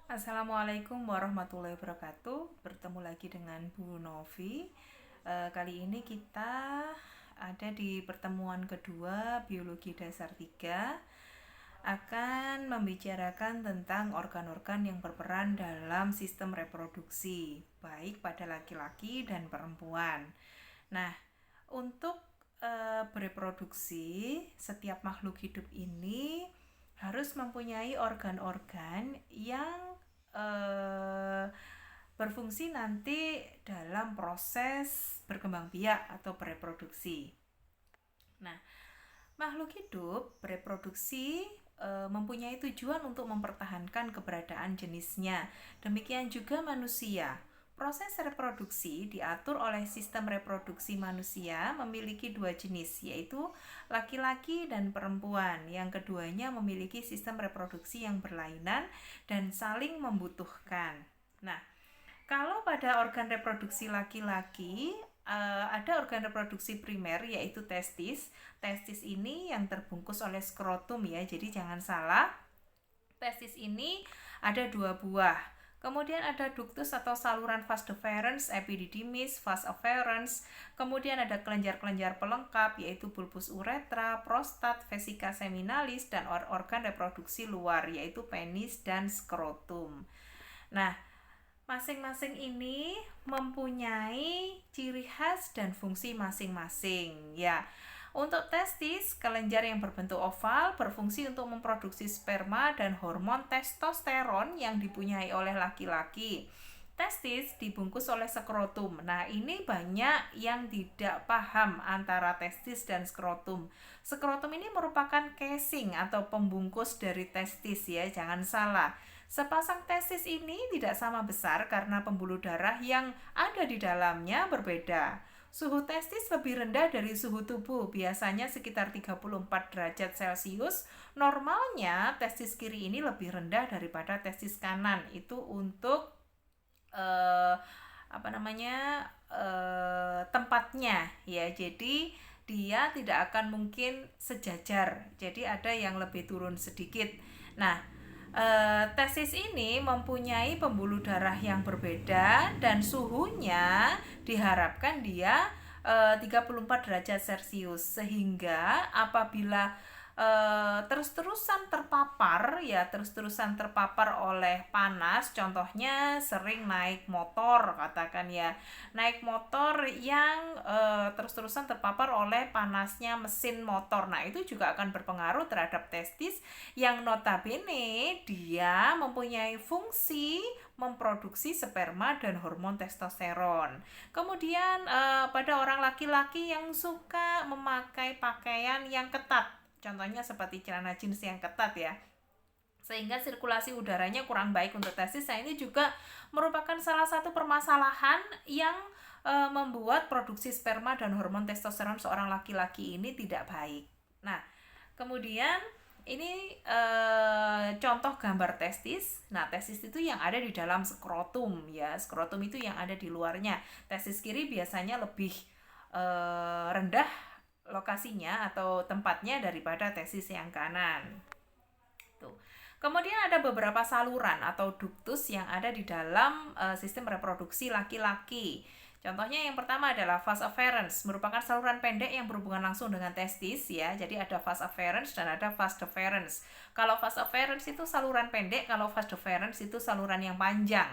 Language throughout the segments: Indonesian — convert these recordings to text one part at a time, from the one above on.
Assalamualaikum warahmatullahi wabarakatuh. Bertemu lagi dengan Bu Novi. Kali ini kita ada di pertemuan kedua Biologi Dasar 3 akan membicarakan tentang organ-organ yang berperan dalam sistem reproduksi, baik pada laki-laki dan perempuan. Nah, untuk bereproduksi, setiap makhluk hidup ini harus mempunyai organ-organ yang eh, berfungsi nanti dalam proses berkembang biak atau bereproduksi. Nah, makhluk hidup bereproduksi mempunyai tujuan untuk mempertahankan keberadaan jenisnya. Demikian juga manusia. Proses reproduksi diatur oleh sistem reproduksi manusia memiliki dua jenis, yaitu laki-laki dan perempuan. Yang keduanya memiliki sistem reproduksi yang berlainan dan saling membutuhkan. Nah, kalau pada organ reproduksi laki-laki ada organ reproduksi primer yaitu testis. Testis ini yang terbungkus oleh skrotum ya, jadi jangan salah. Testis ini ada dua buah. Kemudian ada ductus atau saluran vas deferens, epididymis, vas efferens. Kemudian ada kelenjar-kelenjar pelengkap yaitu bulbus uretra, prostat, vesika seminalis, dan organ reproduksi luar yaitu penis dan skrotum. Nah, masing-masing ini mempunyai ciri khas dan fungsi masing-masing ya. Untuk testis, kelenjar yang berbentuk oval berfungsi untuk memproduksi sperma dan hormon testosteron yang dipunyai oleh laki-laki. Testis dibungkus oleh skrotum. Nah, ini banyak yang tidak paham antara testis dan skrotum. Skrotum ini merupakan casing atau pembungkus dari testis ya, jangan salah. Sepasang testis ini tidak sama besar karena pembuluh darah yang ada di dalamnya berbeda. Suhu testis lebih rendah dari suhu tubuh, biasanya sekitar 34 derajat Celcius. Normalnya testis kiri ini lebih rendah daripada testis kanan. Itu untuk eh, tempatnya ya, jadi dia tidak akan mungkin sejajar, jadi ada yang lebih turun sedikit. Nah, testis ini mempunyai pembuluh darah yang berbeda dan suhunya diharapkan dia 34 derajat Celcius, sehingga apabila terus-terusan terpapar oleh panas, contohnya sering naik motor, katakan ya, naik motor yang terus-terusan terpapar oleh panasnya mesin motor. Nah, itu juga akan berpengaruh terhadap testis yang notabene dia mempunyai fungsi memproduksi sperma dan hormon testosteron. Kemudian pada orang laki-laki yang suka memakai pakaian yang ketat, contohnya seperti celana jeans yang ketat ya, sehingga sirkulasi udaranya kurang baik untuk testis. Nah, ini juga merupakan salah satu permasalahan yang membuat produksi sperma dan hormon testosteron seorang laki-laki ini tidak baik. Nah, kemudian ini contoh gambar testis. Nah, testis itu yang ada di dalam skrotum ya. Skrotum itu yang ada di luarnya. Testis kiri biasanya lebih rendah lokasinya atau tempatnya daripada testis yang kanan. Tuh. Kemudian ada beberapa saluran atau ductus yang ada di dalam sistem reproduksi laki-laki. Contohnya yang pertama adalah vas efferens, merupakan saluran pendek yang berhubungan langsung dengan testis ya. Jadi ada vas efferens dan ada vas deferens. Kalau vas efferens itu saluran pendek, kalau vas deferens itu saluran yang panjang.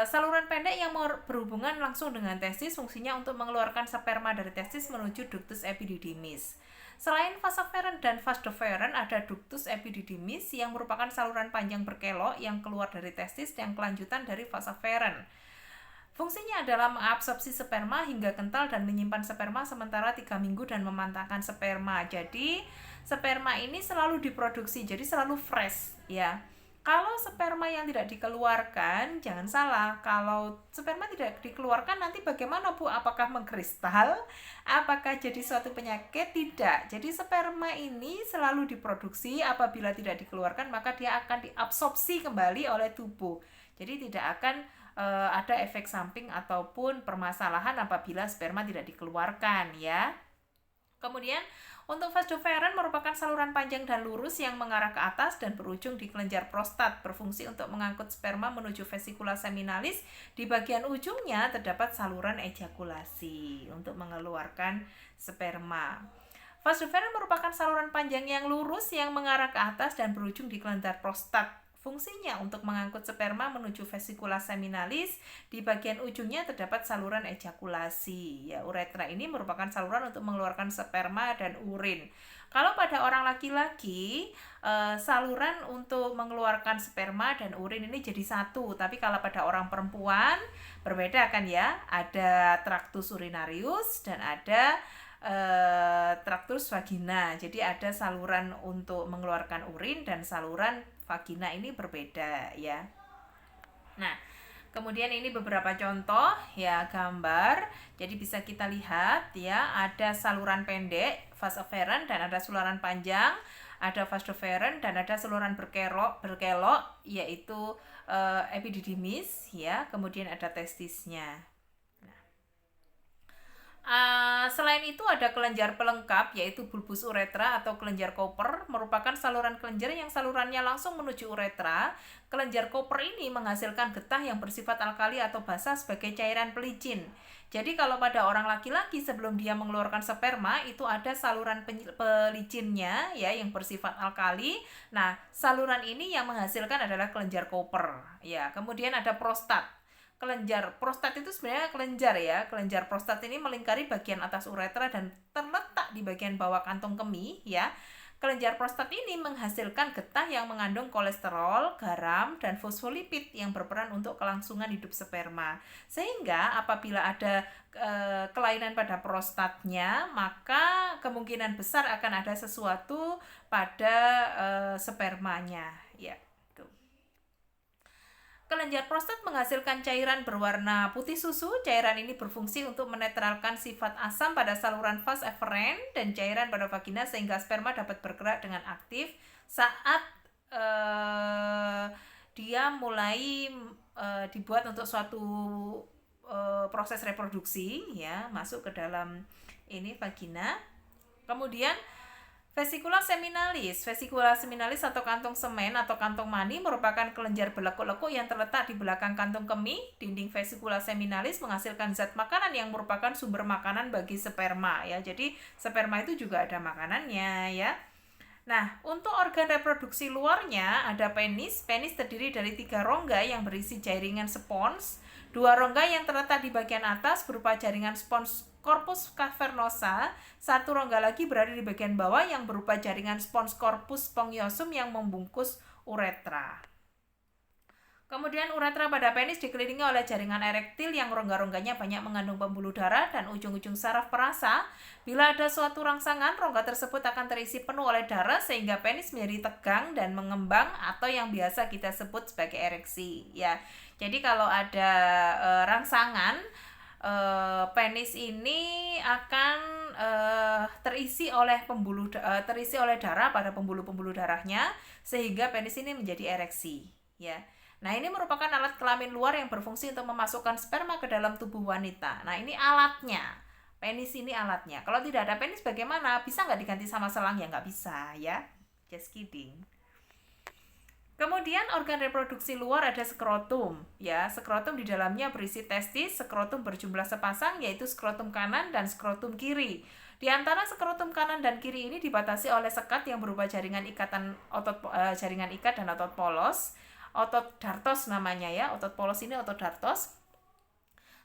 Saluran pendek yang berhubungan langsung dengan testis fungsinya untuk mengeluarkan sperma dari testis menuju ductus epididymis. Selain vas efferens dan vas deferens, ada ductus epididymis yang merupakan saluran panjang berkelok yang keluar dari testis yang kelanjutan dari vas efferens. Fungsinya adalah mengabsorpsi sperma hingga kental dan menyimpan sperma sementara 3 minggu dan memantangkan sperma. Jadi sperma ini selalu diproduksi, jadi selalu fresh ya. Kalau sperma yang tidak dikeluarkan, jangan salah, kalau sperma tidak dikeluarkan nanti bagaimana Bu? Apakah mengkristal? Apakah jadi suatu penyakit? Tidak. Jadi sperma ini selalu diproduksi, apabila tidak dikeluarkan maka dia akan diabsorpsi kembali oleh tubuh. Jadi tidak akan ada efek samping ataupun permasalahan apabila sperma tidak dikeluarkan ya. Kemudian Untuk vas deferens merupakan saluran panjang dan lurus yang mengarah ke atas dan berujung di kelenjar prostat, berfungsi untuk mengangkut sperma menuju vesikula seminalis. Di bagian ujungnya terdapat saluran ejakulasi untuk mengeluarkan sperma. Vas deferens merupakan saluran panjang yang lurus yang mengarah ke atas dan berujung di kelenjar prostat. Fungsinya untuk mengangkut sperma menuju vesikula seminalis. Di bagian ujungnya terdapat saluran ejakulasi. Ya, uretra ini merupakan saluran untuk mengeluarkan sperma dan urin. Kalau pada orang laki-laki, saluran untuk mengeluarkan sperma dan urin ini jadi satu. Tapi kalau pada orang perempuan berbeda kan ya. Ada tractus urinarius dan ada tractus vagina. Jadi ada saluran untuk mengeluarkan urin dan saluran vagina ini berbeda ya. Nah, kemudian ini beberapa contoh ya gambar. Jadi bisa kita lihat ya, ada saluran pendek vas efferent dan ada saluran panjang, ada vas deferens dan ada saluran berkelok yaitu epididymis ya. Kemudian ada testisnya. Selain itu ada kelenjar pelengkap yaitu bulbus uretra atau kelenjar Cooper, merupakan saluran kelenjar yang salurannya langsung menuju uretra. Kelenjar Cooper ini menghasilkan getah yang bersifat alkali atau basa sebagai cairan pelicin. Jadi kalau pada orang laki-laki sebelum dia mengeluarkan sperma itu ada saluran pelicinnya ya yang bersifat alkali. Nah, saluran ini yang menghasilkan adalah kelenjar Cooper. Ya, kemudian ada prostat. Kelenjar prostat itu sebenarnya kelenjar ya. Kelenjar prostat ini melingkari bagian atas uretra dan terletak di bagian bawah kantong kemih ya. Kelenjar prostat ini menghasilkan getah yang mengandung kolesterol, garam, dan fosfolipid yang berperan untuk kelangsungan hidup sperma. Sehingga apabila ada kelainan pada prostatnya, maka kemungkinan besar akan ada sesuatu pada spermanya ya. Kelenjar prostat menghasilkan cairan berwarna putih susu. Cairan ini berfungsi untuk menetralkan sifat asam pada saluran vas efferent dan cairan pada vagina sehingga sperma dapat bergerak dengan aktif saat dia mulai dibuat untuk suatu proses reproduksi ya, masuk ke dalam ini vagina. Kemudian vesikula seminalis atau kantong semen atau kantong mani merupakan kelenjar berlekuk-lekuk yang terletak di belakang kantong kemih. Dinding vesikula seminalis menghasilkan zat makanan yang merupakan sumber makanan bagi sperma ya. Jadi sperma itu juga ada makanannya ya. Nah, untuk organ reproduksi luarnya ada penis. Penis terdiri dari 3 rongga yang berisi jaringan spons. 2 rongga yang terletak di bagian atas berupa jaringan spons corpus cavernosa. 1 rongga lagi berada di bagian bawah yang berupa jaringan spons corpus spongiosum yang membungkus uretra. Kemudian uretra pada penis dikelilingi oleh jaringan erektil yang rongga-rongganya banyak mengandung pembuluh darah dan ujung-ujung saraf perasa. Bila ada suatu rangsangan, rongga tersebut akan terisi penuh oleh darah sehingga penis menjadi tegang dan mengembang atau yang biasa kita sebut sebagai ereksi ya. Jadi kalau ada rangsangan, penis ini akan terisi oleh darah pada pembuluh-pembuluh darahnya sehingga penis ini menjadi ereksi ya. Nah, ini merupakan alat kelamin luar yang berfungsi untuk memasukkan sperma ke dalam tubuh wanita. Nah, ini alatnya. Penis ini alatnya. Kalau tidak ada penis bagaimana? Bisa nggak diganti sama selang? Ya nggak bisa ya. Just kidding. Kemudian organ reproduksi luar ada skrotum. Ya, skrotum di dalamnya berisi testis. Skrotum berjumlah sepasang yaitu skrotum kanan dan skrotum kiri. Di antara skrotum kanan dan kiri ini dibatasi oleh sekat yang berupa jaringan ikat dan otot polos. Otot dartos namanya ya, otot polos ini otot dartos,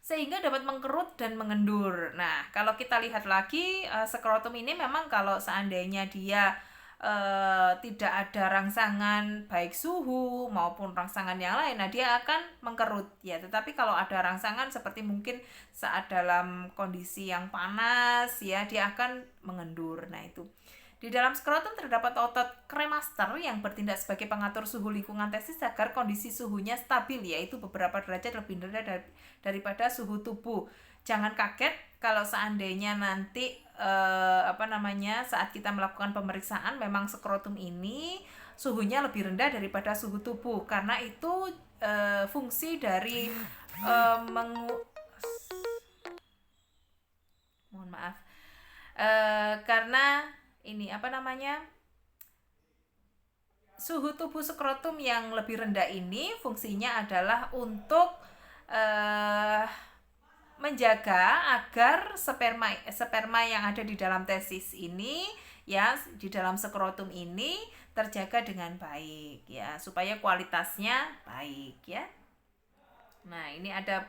sehingga dapat mengkerut dan mengendur. Nah, kalau kita lihat lagi skrotum ini memang kalau seandainya dia tidak ada rangsangan baik suhu maupun rangsangan yang lain, nah dia akan mengkerut ya. Tetapi kalau ada rangsangan seperti mungkin saat dalam kondisi yang panas ya, dia akan mengendur. Nah, itu. Di dalam skrotum terdapat otot kremaster yang bertindak sebagai pengatur suhu lingkungan testis agar kondisi suhunya stabil, yaitu beberapa derajat lebih rendah daripada suhu tubuh. Jangan kaget kalau seandainya nanti saat kita melakukan pemeriksaan memang skrotum ini suhunya lebih rendah daripada suhu tubuh, karena itu fungsi dari karena ini apa namanya, suhu tubuh skrotum yang lebih rendah ini fungsinya adalah untuk menjaga agar sperma yang ada di dalam testis ini ya, di dalam skrotum ini terjaga dengan baik ya, supaya kualitasnya baik ya. Nah, ini ada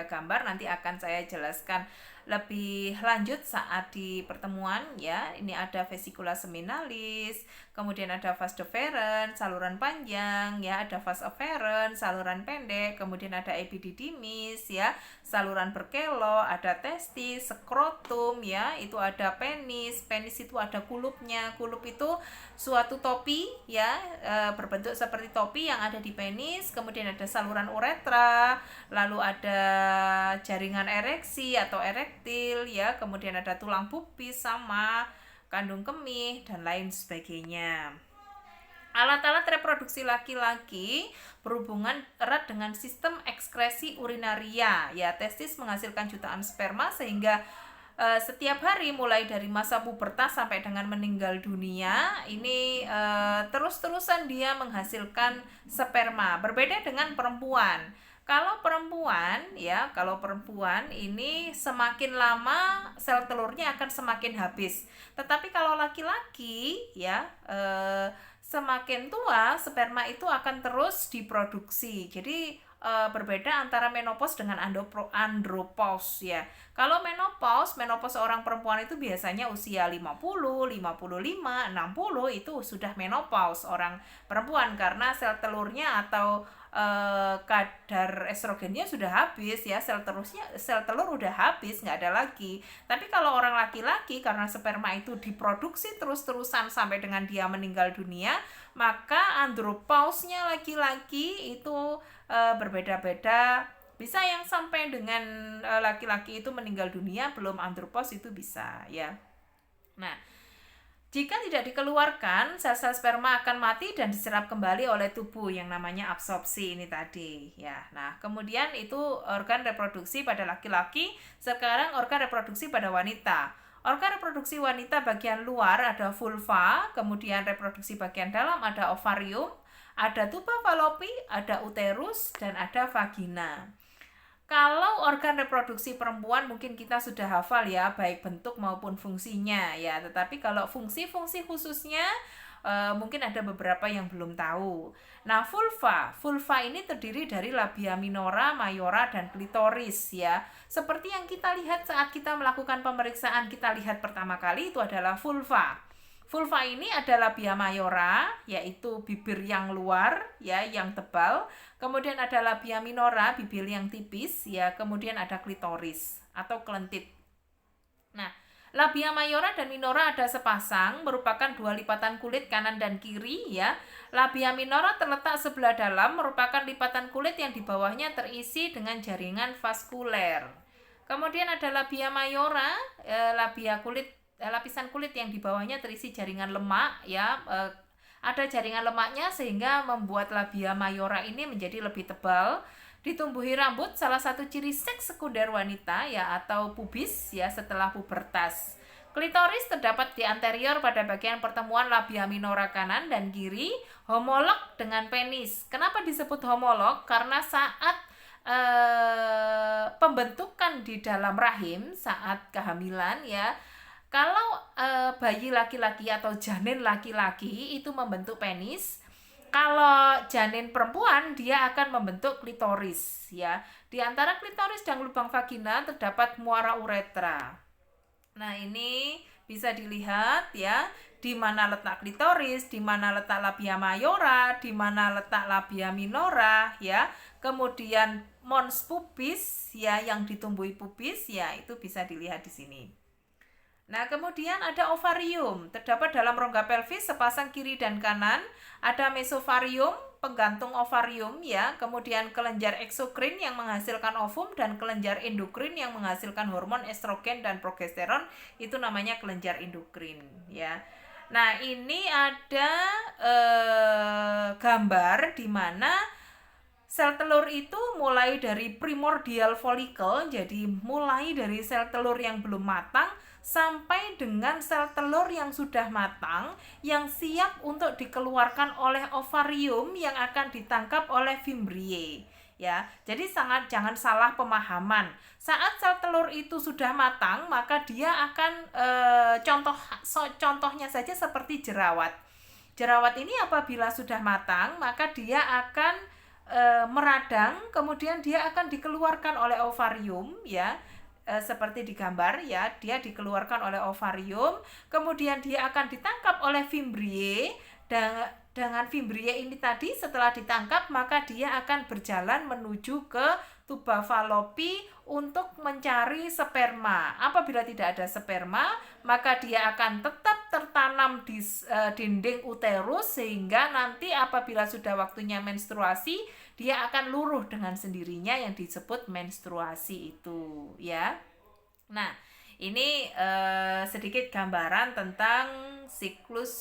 gambar, nanti akan saya jelaskan lebih lanjut saat di pertemuan ya. Ini ada vesicula seminalis, kemudian ada vas deferens, saluran panjang ya, ada vas efferens, saluran pendek, kemudian ada epididymis ya, saluran berkelok, ada testis, skrotum ya, itu ada penis. Penis itu ada kulupnya. Kulup itu suatu topi ya, berbentuk seperti topi yang ada di penis. Kemudian ada saluran uretra, lalu ada jaringan ereksi atau erektil ya, kemudian ada tulang pubis sama kandung kemih dan lain sebagainya. Alat-alat reproduksi laki-laki berhubungan erat dengan sistem ekskresi urinaria ya. Testis menghasilkan jutaan sperma sehingga setiap hari mulai dari masa pubertas sampai dengan meninggal dunia ini terus-terusan dia menghasilkan sperma. Berbeda dengan perempuan. Kalau perempuan ini semakin lama sel telurnya akan semakin habis. Tetapi kalau laki-laki ya semakin tua sperma itu akan terus diproduksi. Jadi berbeda antara menopause dengan andropause ya. Kalau menopause orang perempuan itu biasanya usia 50, 55, 60 itu sudah menopause orang perempuan, karena sel telurnya atau kadar estrogennya sudah habis ya, sel telur udah habis, nggak ada lagi. Tapi kalau orang laki-laki, karena sperma itu diproduksi terus-terusan sampai dengan dia meninggal dunia, maka andropause-nya laki-laki itu berbeda-beda. Bisa yang sampai dengan laki-laki itu meninggal dunia belum andropause itu bisa ya. Nah, jika tidak dikeluarkan, sel-sel sperma akan mati dan diserap kembali oleh tubuh yang namanya absorpsi ini tadi ya. Nah, kemudian itu organ reproduksi pada laki-laki. Sekarang organ reproduksi pada wanita. Organ reproduksi wanita bagian luar ada vulva, kemudian reproduksi bagian dalam ada ovarium, ada tuba fallopi, ada uterus, dan ada vagina. Kalau organ reproduksi perempuan mungkin kita sudah hafal ya, baik bentuk maupun fungsinya ya. Tetapi kalau fungsi-fungsi khususnya mungkin ada beberapa yang belum tahu. Nah, vulva ini terdiri dari labia minora, mayora, dan klitoris ya. Seperti yang kita lihat saat kita melakukan pemeriksaan, kita lihat pertama kali itu adalah vulva. Vulva ini ada labia mayora, yaitu bibir yang luar ya, yang tebal. Kemudian ada labia minora, bibir yang tipis ya. Kemudian ada klitoris atau kelentit. Nah, labia mayora dan minora ada sepasang, merupakan dua lipatan kulit kanan dan kiri ya. Labia minora terletak sebelah dalam, merupakan lipatan kulit yang di bawahnya terisi dengan jaringan vaskuler. Kemudian ada labia mayora, lapisan kulit yang di bawahnya terisi jaringan lemak ya. Ada jaringan lemaknya sehingga membuat labia mayora ini menjadi lebih tebal. Ditumbuhi rambut, salah satu ciri seks sekunder wanita ya, atau pubis ya setelah pubertas. Klitoris terdapat di anterior pada bagian pertemuan labia minora kanan dan kiri, homolog dengan penis. Kenapa disebut homolog? Karena saat pembentukan di dalam rahim saat kehamilan ya, kalau bayi laki-laki atau janin laki-laki itu membentuk penis, kalau janin perempuan dia akan membentuk klitoris ya. Di antara klitoris dan lubang vagina terdapat muara uretra. Nah, ini bisa dilihat ya, di mana letak klitoris, di mana letak labia mayora, di mana letak labia minora ya. Kemudian mons pubis ya, yang ditumbuhi pubis ya, itu bisa dilihat di sini. Nah, kemudian ada ovarium, terdapat dalam rongga pelvis sepasang kiri dan kanan. Ada mesovarium, penggantung ovarium ya, kemudian kelenjar eksokrin yang menghasilkan ovum, dan kelenjar endokrin yang menghasilkan hormon estrogen dan progesteron, itu namanya kelenjar endokrin ya. Nah, ini ada gambar di mana sel telur itu mulai dari primordial follicle, jadi mulai dari sel telur yang belum matang sampai dengan sel telur yang sudah matang yang siap untuk dikeluarkan oleh ovarium yang akan ditangkap oleh Fimbriae. Ya, jadi jangan salah pemahaman. Saat sel telur itu sudah matang, maka dia akan contohnya saja seperti jerawat. Jerawat ini apabila sudah matang, maka dia akan meradang, kemudian dia akan dikeluarkan oleh ovarium, ya. Seperti di gambar, ya, dia dikeluarkan oleh ovarium, kemudian dia akan ditangkap oleh Fimbriae. Dengan Fimbriae ini tadi setelah ditangkap, maka dia akan berjalan menuju ke tuba Fallopi untuk mencari sperma. Apabila tidak ada sperma, maka dia akan tetap tertanam di dinding uterus, sehingga nanti apabila sudah waktunya menstruasi, dia akan luruh dengan sendirinya yang disebut menstruasi itu, ya. Nah, ini sedikit gambaran tentang siklus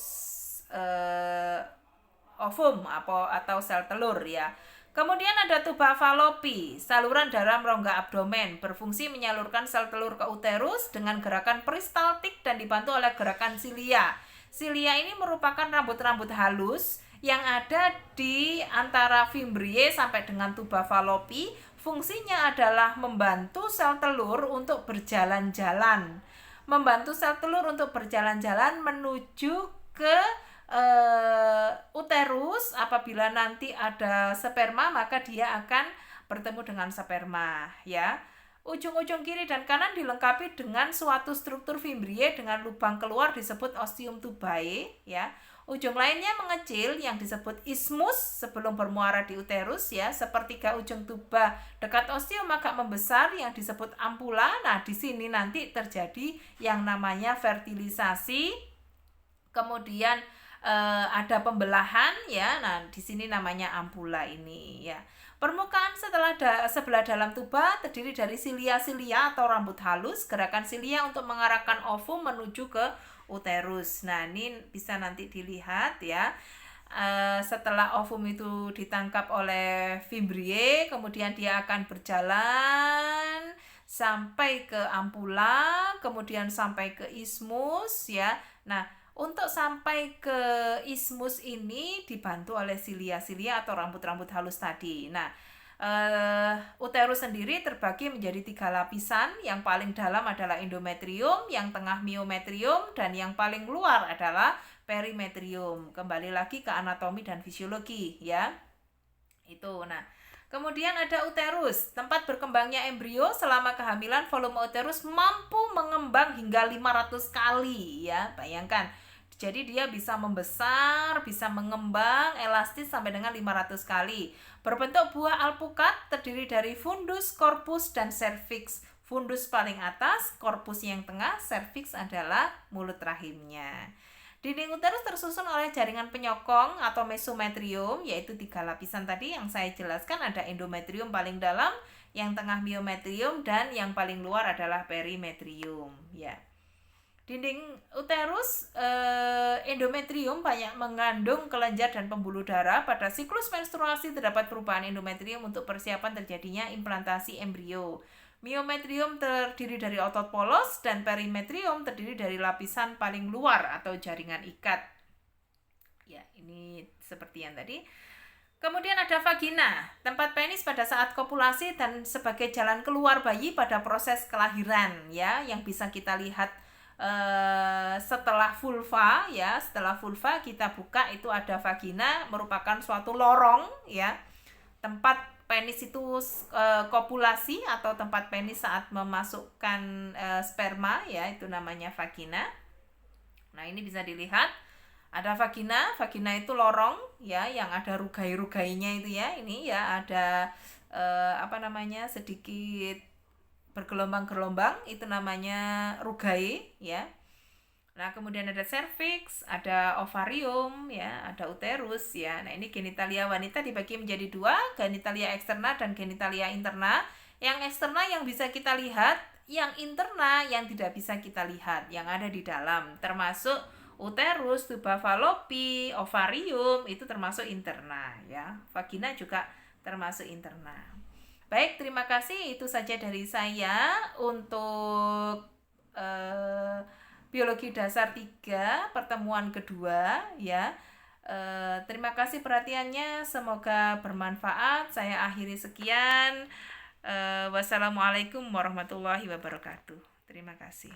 ovum atau sel telur, ya. Kemudian ada tuba Fallopi, saluran dalam rongga abdomen, berfungsi menyalurkan sel telur ke uterus dengan gerakan peristaltik dan dibantu oleh gerakan silia. Silia ini merupakan rambut-rambut halus yang ada di antara Fimbriae sampai dengan tuba Fallopi. Fungsinya adalah membantu sel telur untuk berjalan-jalan. Membantu sel telur untuk berjalan-jalan menuju ke uterus. Apabila nanti ada sperma, maka dia akan bertemu dengan sperma, ya. Ujung-ujung kiri dan kanan dilengkapi dengan suatu struktur Fimbriae dengan lubang keluar disebut ostium tubae, ya. Ujung lainnya mengecil yang disebut ismus sebelum bermuara di uterus, ya. Sepertiga ujung tuba dekat ostium agak membesar yang disebut ampula. Nah, di sini nanti terjadi yang namanya fertilisasi. Kemudian ada pembelahan, ya. Nah, di sini namanya ampula ini, ya. Permukaan sebelah dalam tuba terdiri dari silia-silia atau rambut halus. Gerakan silia untuk mengarahkan ovum menuju ke uterus. Nah, ini bisa nanti dilihat, ya. Setelah ovum itu ditangkap oleh Fimbriae, kemudian dia akan berjalan sampai ke ampula, kemudian sampai ke ismus, ya. Nah, untuk sampai ke ismus ini dibantu oleh silia-silia atau rambut-rambut halus tadi. Nah, uterus sendiri terbagi menjadi 3 lapisan. Yang paling dalam adalah endometrium, yang tengah myometrium, dan yang paling luar adalah perimetrium. Kembali lagi ke anatomi dan fisiologi, ya. Itu. Nah, kemudian ada uterus, tempat berkembangnya embrio. Selama kehamilan volume uterus mampu mengembang hingga 500 kali, ya. Bayangkan. Jadi dia bisa membesar, bisa mengembang, elastis sampai dengan 500 kali. Berbentuk buah alpukat, terdiri dari fundus, korpus, dan serviks. Fundus paling atas, korpus yang tengah, serviks adalah mulut rahimnya. Dinding uterus tersusun oleh jaringan penyokong atau mesometrium, yaitu 3 lapisan tadi yang saya jelaskan. Ada endometrium paling dalam, yang tengah myometrium, dan yang paling luar adalah perimetrium, ya. Dinding uterus, endometrium banyak mengandung kelenjar dan pembuluh darah. Pada siklus menstruasi terdapat perubahan endometrium untuk persiapan terjadinya implantasi embrio. Myometrium terdiri dari otot polos dan perimetrium terdiri dari lapisan paling luar atau jaringan ikat. Ya, ini seperti yang tadi. Kemudian ada vagina, tempat penis pada saat kopulasi dan sebagai jalan keluar bayi pada proses kelahiran, ya, yang bisa kita lihat setelah vulva, ya. Setelah vulva kita buka itu ada vagina, merupakan suatu lorong, ya, tempat penis itu kopulasi atau tempat penis saat memasukkan sperma, ya, itu namanya vagina. Nah, ini bisa dilihat ada vagina itu lorong, ya, yang ada rugai-rugainya itu, ya. Ini, ya, ada sedikit bergelombang-gelombang, itu namanya rugae, ya. Nah, kemudian ada serviks, ada ovarium, ya, ada uterus, ya. Nah, ini genitalia wanita dibagi menjadi 2, genitalia eksterna dan genitalia interna. Yang eksterna yang bisa kita lihat, yang interna yang tidak bisa kita lihat, yang ada di dalam, termasuk uterus, tuba Fallopi, ovarium, itu termasuk interna, ya. Vagina juga termasuk interna. Baik, terima kasih. Itu saja dari saya untuk Biologi Dasar 3 pertemuan kedua ya. Terima kasih perhatiannya, semoga bermanfaat. Saya akhiri sekian. Wassalamualaikum warahmatullahi wabarakatuh. Terima kasih.